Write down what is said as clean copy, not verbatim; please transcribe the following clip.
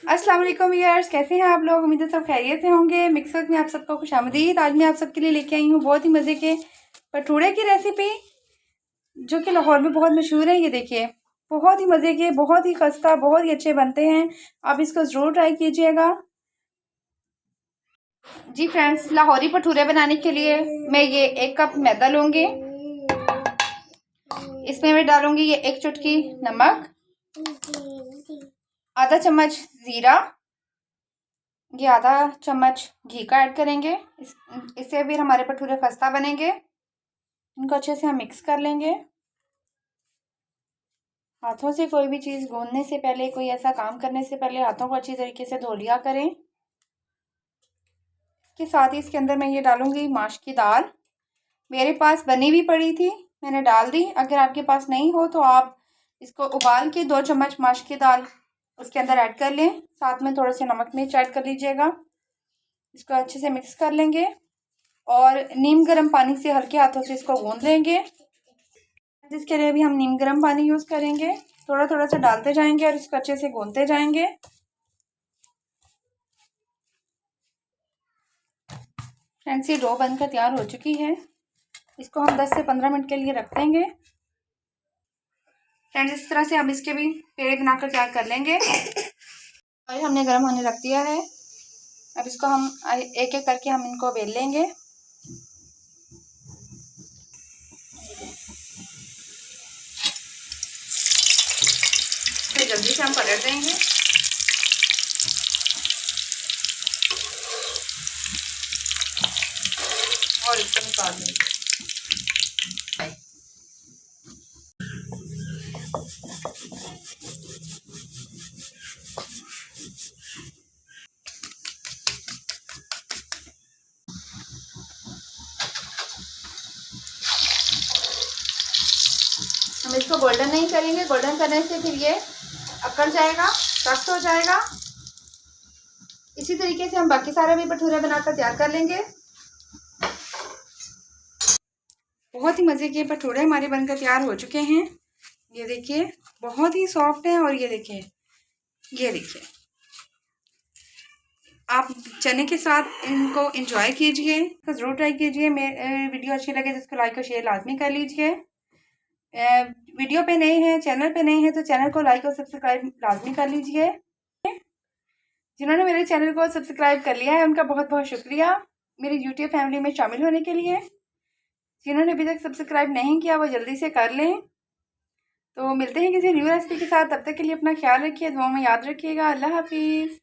अस्सलाम वालेकुम व्यूअर्स, कैसे हैं आप लोग। उम्मीद है सब खैरियत से होंगे। मिक्सर में आप सबको खुशामदीद। आज मैं आप सबके लिए लेके आई हूँ बहुत ही मज़े के भटूरे की रेसिपी, जो कि लाहौर में बहुत मशहूर है। ये देखिए, बहुत ही मज़े के, बहुत ही खस्ता, बहुत ही अच्छे बनते हैं। आप इसको ज़रूर ट्राई कीजिएगा। जी फ्रेंड्स, लाहौरी भटूरे बनाने के लिए मैं ये 1 कप मैदा लूँगी। इसमें मैं डालूँगी ये 1 चुटकी नमक, आधा चम्मच ज़ीरा, ये आधा चम्मच घी का ऐड करेंगे। इससे फिर हमारे भटूरे खस्ता बनेंगे। इनको अच्छे से हम मिक्स कर लेंगे। हाथों से कोई भी चीज़ गूंदने से पहले, कोई ऐसा काम करने से पहले हाथों को अच्छी तरीके से धो लिया करें। इसके साथ ही इसके अंदर मैं ये डालूंगी माश की दाल। मेरे पास बनी हुई पड़ी थी, मैंने डाल दी। अगर आपके पास नहीं हो तो आप इसको उबाल के 2 चम्मच माश की दाल उसके अंदर ऐड कर लें। साथ में थोड़ा सा नमक मिर्च ऐड कर लीजिएगा। इसको अच्छे से मिक्स कर लेंगे और नीम गर्म पानी से हल्के हाथों से इसको गूंद लेंगे। इसके लिए भी हम नीम गर्म पानी यूज़ करेंगे। थोड़ा थोड़ा सा डालते जाएंगे और इसको अच्छे से गूंदते जाएंगे। फ्रेंड्स, ये डो बनकर तैयार हो चुकी है। इसको हम 10 से 15 मिनट के लिए रख देंगे। फ्रेंड्स, इस तरह से हम इसके भी पेड़े बनाकर तैयार कर लेंगे। और हमने गर्म होने रख दिया है। अब इसको हम एक एक करके हम इनको बेल लेंगे। फिर जल्दी से हम पलट देंगे। और इसको निकाल देंगे। हम इसको गोल्डन नहीं करेंगे। गोल्डन करने से फिर ये अकड़ जाएगा, सख्त हो जाएगा। इसी तरीके से हम बाकी सारे भी भटूरे बनाकर तैयार कर लेंगे। बहुत ही मज़े के भटूरे हमारे बनकर तैयार हो चुके हैं। ये देखिए, बहुत ही सॉफ्ट है। और ये देखिए, आप चने के साथ इनको एंजॉय कीजिए। तो ज़रूर ट्राई कीजिए। मेरी वीडियो अच्छी लगे तो इसको लाइक और शेयर लाजमी कर लीजिए। वीडियो पे नए हैं, चैनल पे नए हैं तो चैनल को लाइक और सब्सक्राइब लाजमी कर लीजिए। जिन्होंने मेरे चैनल को सब्सक्राइब कर लिया है उनका बहुत बहुत शुक्रिया मेरी यूट्यूब फैमिली में शामिल होने के लिए। जिन्होंने अभी तक सब्सक्राइब नहीं किया वो जल्दी से कर लें। तो मिलते हैं किसी न्यू रेसिपी के साथ। तब तक के लिए अपना ख्याल रखिए, दुआ में याद रखिएगा। अल्लाह हाफिज़।